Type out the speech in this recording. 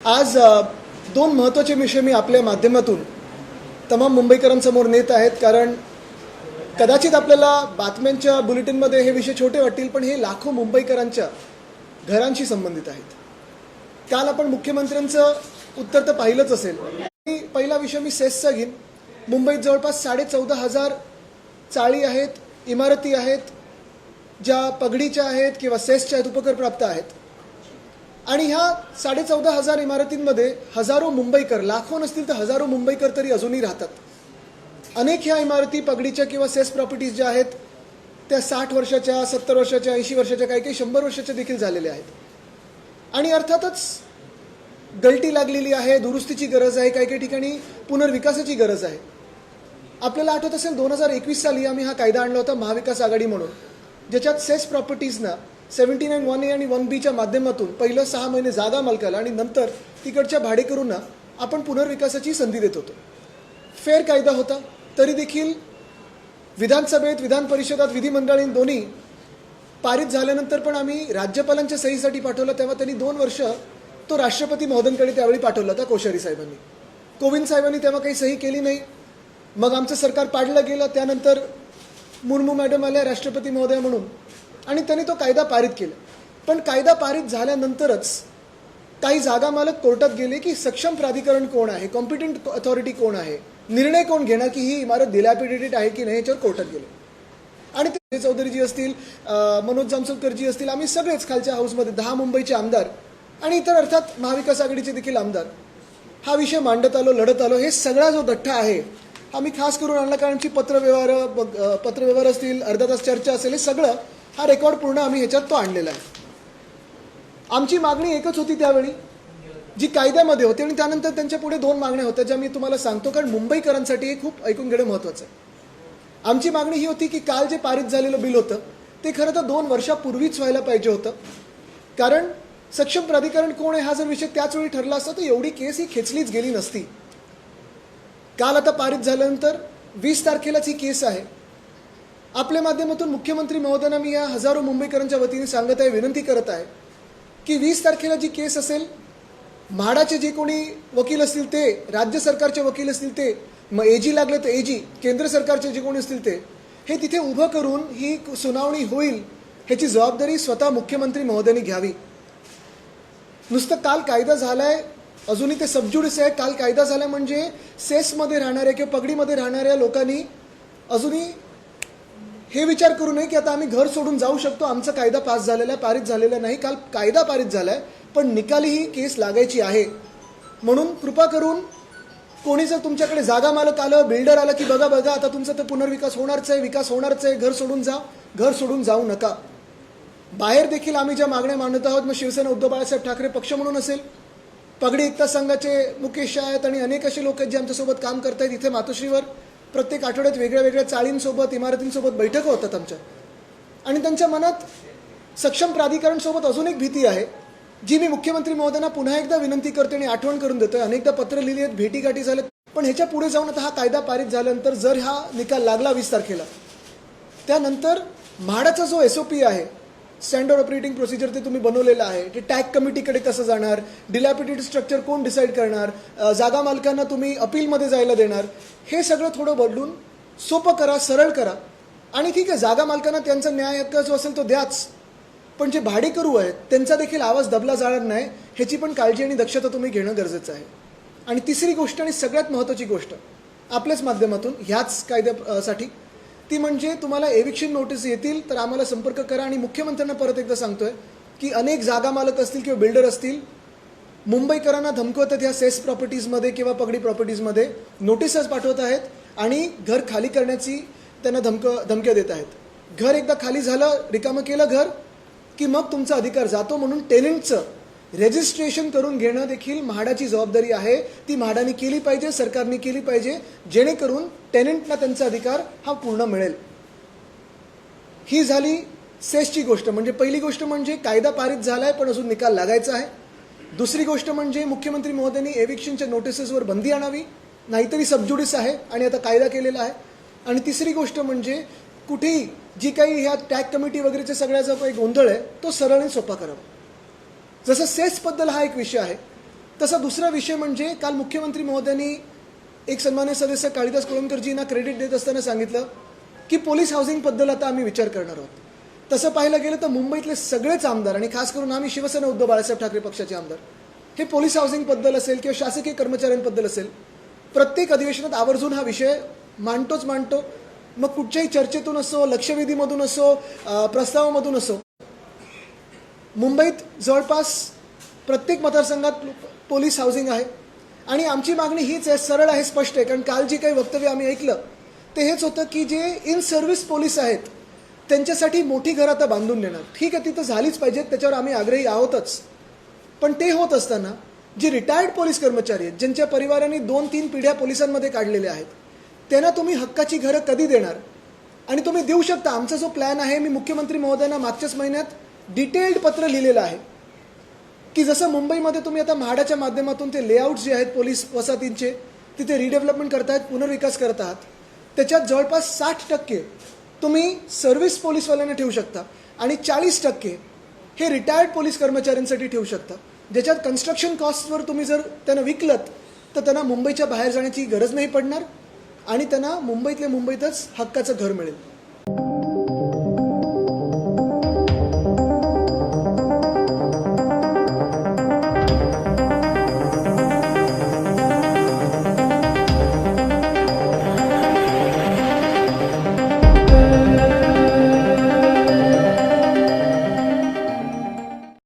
आज दोन महत्त्वाचे विषय मी आपल्या माध्यमातून तमाम मुंबईकरांसमोर नेत आहेत. कारण कदाचित आपल्याला बातम्यांच्या बुलेटिनमध्ये हे विषय छोटे वाटतील, पण हे लाखो मुंबईकरांच्या घरांशी संबंधित आहेत. काल आपण मुख्यमंत्र्यांचं उत्तर तर पाहिलंच असेल. पहिला विषय मी सेसचा घेईन. मुंबईत जवळपास 14,500 चाळी आहेत, इमारती आहेत, ज्या पगडीच्या आहेत किंवा सेसच्या आहेत, उपकरप्राप्त आहेत. आणि ह्या 14,500 इमारतींमध्ये हजारो मुंबईकर, लाखो नसतील तर हजारो मुंबईकर तरी अजूनही राहतात. अनेक ह्या इमारती पगडीच्या किंवा सेस प्रॉपर्टीज ज्या आहेत त्या 60 वर्षाच्या, 70 वर्षाच्या, 80 वर्षाच्या, काही काही 100 वर्षाच्या देखील झालेल्या आहेत. आणि अर्थातच गळती लागलेली आहे, दुरुस्तीची गरज आहे, काही काही ठिकाणी पुनर्विकासाची गरज आहे. आपल्याला आठवत असेल 2021 साली आम्ही हा कायदा आणला होता, महाविकास आघाडी म्हणून, ज्याच्यात सेस प्रॉपर्टीजना 79 1A आणि 1B माध्यमातून पहिलं 6 महिने जागा मालकाला आणि नंतर तिकडच्या भाडेकरूंना आपण पुनर्विकासाची संधी देत होतो. फेअर कायदा होता. तरी देखील विधानसभेत, विधान परिषदात, विधिमंडळाने दोन्ही पारित झाल्यानंतर पण आम्ही राज्यपालांच्या सहीसाठी पाठवलं. तेव्हा त्यांनी 2 वर्ष तो राष्ट्रपती महोदयांकडे त्यावेळी पाठवला होता, कोश्यारी साहेबांनी. कोविंद साहेबांनी तेव्हा काही सही केली नाही. मग आमचं सरकार पाडलं गेलं. त्यानंतर मुर्मू मॅडम आल्या राष्ट्रपती महोदया म्हणून आणि त्यांनी तो कायदा पारित केला. पण कायदा पारित झाल्यानंतरच काही जागा मालक कोर्टात गेले की सक्षम प्राधिकरण कोण आहे, कॉम्पिटंट अथॉरिटी कोण आहे, निर्णय कोण घेणार की ही इमारत डिलॅपिडेटेड आहे की नाही, याच्यावर कोर्टात गेले. आणि ते चौधरीजी असतील, मनोज जामसोलकरजी असतील, आम्ही सगळेच खालच्या हाऊसमध्ये 10 मुंबईचे आमदार आणि इतर अर्थात महाविकास आघाडीचे देखील आमदार हा विषय मांडत आलो, लढत आलो. हे सगळा जो गठ्ठा आहे हा मी खास करून आणला कारण की पत्रव्यवहार असतील, अर्धा तास चर्चा असेल, हे सगळं हा रेकॉर्ड पूर्ण आम्ही ह्याच्यात तो आणलेला आहे. आमची मागणी एकच होती त्यावेळी, जी कायद्यामध्ये होती. आणि त्यानंतर त्यांच्या पुढे 2 मागण्या होत्या, ज्या मी तुम्हाला सांगतो कारण मुंबईकरांसाठी हे खूप ऐकून घेणं महत्त्वाचं आहे. आमची मागणी ही होती की काल जे पारित झालेलं बिल होतं ते खरं तर 2 वर्षापूर्वीच व्हायला पाहिजे होतं. कारण सक्षम प्राधिकरण कोण आहे हा जर विषय त्याच वेळी ठरला असता तर एवढी केस ही खेचलीच गेली नसती. काल आता पारित झाल्यानंतर 20 तारखेलाच ही केस आहे. आपल्या माध्यमातून मुख्यमंत्री महोदयांना मी या हजारो मुंबईकरांच्या वतीने सांगत आहे, विनंती करत आहे की 20 तारखेला जी केस असेल, म्हाडाचे जे कोणी वकील असतील ते, राज्य सरकारचे वकील असतील ते, मग एजी लागले तर एजी, केंद्र सरकारचे जे कोणी असतील ते, हे तिथे उभं करून ही सुनावणी होईल ह्याची जबाबदारी स्वतः मुख्यमंत्री महोदयांनी घ्यावी. नुसतं काल कायदा झालाय, अजूनही ते सबज्युडिस आहे. काल कायदा झाला म्हणजे सेसमध्ये राहणाऱ्या किंवा पगडीमध्ये राहणाऱ्या लोकांनी अजूनही हे विचार करू नये की आता आम्ही घर सोडून जाऊ शकतो, आमचा कायदा पास झालेला आहे, पारित झालेला नाही. काल कायदा पारित झाला आहे, पण निकाली ही केस लागायची आहे. म्हणून कृपा करून कोणी जर तुमच्याकडे जागा मालक आलं, बिल्डर आलं की बघा आता तुमचा तर पुनर्विकास होणारच आहे, विकास होणारच आहे, घर सोडून जा, घर सोडून जाऊ नका. बाहेर देखील आम्ही ज्या मागण्या मांडत आहोत, मग शिवसेना उद्धव बाळासाहेब ठाकरे पक्ष म्हणून असेल, पगडी एकता संघाचे मुकेश शाह आहेत आणि अनेक असे लोक आहेत जे आमच्यासोबत काम करत आहेत. इथे मातोश्रीवर प्रत्येक आठवड्यात वेगळ्या वेगळ्या चाळींसोबत, इमारतींसोबत बैठका होतात आमच्या. आणि त्यांच्या मनात सक्षम प्राधिकरणसोबत अजून एक भीती आहे, जी मी मुख्यमंत्री महोदयांना पुन्हा एकदा विनंती करते आणि आठवण करून देतोय. अनेकदा पत्र लिहिली आहेत, भेटीगाठी झाल्यात, पण ह्याच्या पुढे जाऊन आता हा कायदा पारित झाल्यानंतर जर हा निकाल लागला 20 तारखेला, त्यानंतर म्हाडाचा जो SOP आहे, स्टँडर्ड ऑपरेटिंग प्रोसिजर, ते तुम्ही बनवलेलं आहे, ते टॅग कमिटीकडे कसं जाणार, डिलॅपिडेटेड स्ट्रक्चर कोण डिसाईड करणार, जागा मालकांना तुम्ही अपीलमध्ये जायला देणार, हे सगळं थोडं बदलून सोपं करा, सरळ करा. आणि ठीक आहे, जागा मालकांना त्यांचा न्याय हक्क जो असेल तो द्याच, पण जे भाडेकरू आहेत त्यांचा देखील आवाज दबला जाणार नाही, ह्याची पण काळजी आणि दक्षता तुम्ही घेणं गरजेचं आहे. आणि तिसरी गोष्ट आणि सगळ्यात महत्त्वाची गोष्ट आपल्याच माध्यमातून ह्याच कायद्यासाठी, ती म्हणजे तुम्हाला एविक्शन नोटीस येतील तर आम्हाला संपर्क करा. आणि मुख्यमंत्र्यांना परत एकदा सांगतोय की अनेक जागा मालक असतील किंवा बिल्डर असतील, मुंबईकरांना धमकवत आहेत ह्या सेस प्रॉपर्टीजमध्ये किंवा पगडी प्रॉपर्टीजमध्ये, नोटिसेस पाठवत आहेत आणि घर खाली करण्याची त्यांना धमक्या देत आहेत. घर एकदा खाली झालं, रिकामं केलं घर की मग तुमचा अधिकार जातो. म्हणून टेनंटचं रजिस्ट्रेशन करून घेणं देखील म्हाडाची जबाबदारी आहे. ती म्हाडाने केली पाहिजे, सरकारने केली पाहिजे, जेणेकरून टेनंटला त्यांचा अधिकार हा पूर्ण मिळेल. ही झाली सेसची गोष्ट. म्हणजे पहिली गोष्ट म्हणजे कायदा पारित झाला आहे पण अजून निकाल लागायचा आहे. दुसरी गोष्ट म्हणजे मुख्यमंत्री महोदयांनी एविक्शनच्या नोटिसेसवर बंदी आणावी, नाहीतरी सबज्युडिस आहे आणि आता कायदा केलेला आहे. आणि तिसरी गोष्ट म्हणजे कुठेही जी काही ह्या टॅग कमिटी वगैरेच्या सगळ्याचा काही गोंधळ आहे तो सरळ आणि सोपा करावा. जसं सेसबद्दल हा एक विषय आहे, तसा दुसरा विषय म्हणजे काल मुख्यमंत्री महोदयांनी एक सन्मान्य सदस्य काळीदास कोळंबकरजींना क्रेडिट देत असताना सांगितलं की पोलीस हाऊसिंगबद्दल आता आम्ही विचार करणार आहोत. तसं पाहायला गेलं तर मुंबईतले सगळेच आमदार आणि खास करून आम्ही शिवसेना उद्धव बाळासाहेब ठाकरे पक्षाचे आमदार हे पोलीस हाऊसिंगबद्दल असेल किंवा शासकीय कर्मचाऱ्यांबद्दल असेल प्रत्येक अधिवेशनात आवर्जून हा विषय मांडतो. मग कुठच्याही चर्चेतून असो, लक्षवेधीमधून असो, प्रस्तावामधून असो, मुंबईत जवळपास प्रत्येक मतदारसंघात पोलीस हाऊसिंग आहे आणि आमची मागणी हीच आहे, सरळ आहे, स्पष्ट आहे. कारण काल जी काही वक्तव्य आम्ही ऐकलं ते हेच होतं की जे इन सर्व्हिस पोलीस आहेत त्यांच्यासाठी मोठी घरं आता बांधून देणार. ठीक आहे, ती तर झालीच पाहिजेत, त्याच्यावर आम्ही आग्रही आहोतच. पण ते होत असताना जे रिटायर्ड पोलीस कर्मचारी आहेत ज्यांच्या परिवारांनी 2-3 पिढ्या पोलिसांमध्ये काढलेल्या आहेत त्यांना तुम्ही हक्काची घरं कधी देणार? आणि तुम्ही देऊ शकता. आमचा जो प्लॅन आहे, मी मुख्यमंत्री महोदयांना मागच्याच महिन्यात डिटेल्ड पत्र लिहिलेलं आहे की जसं मुंबईमध्ये तुम्ही आता म्हाडाच्या माध्यमातून ते लेआउट्स जे आहेत पोलीस वसाहतींचे तिथे रिडेव्हलपमेंट करतायत, पुनर्विकास करत आहात, त्याच्यात जवळपास 60% तुम्ही सर्व्हिस पोलीसवाल्यांना ठेवू शकता आणि 40% हे रिटायर्ड पोलीस कर्मचाऱ्यांसाठी ठेवू शकता, ज्याच्यात कन्स्ट्रक्शन कॉस्टवर तुम्ही जर त्यांना विकलत तर त्यांना मुंबईच्या बाहेर जाण्याची गरज नाही पडणार आणि त्यांना मुंबईतल्या मुंबईतच हक्काचं घर मिळेल.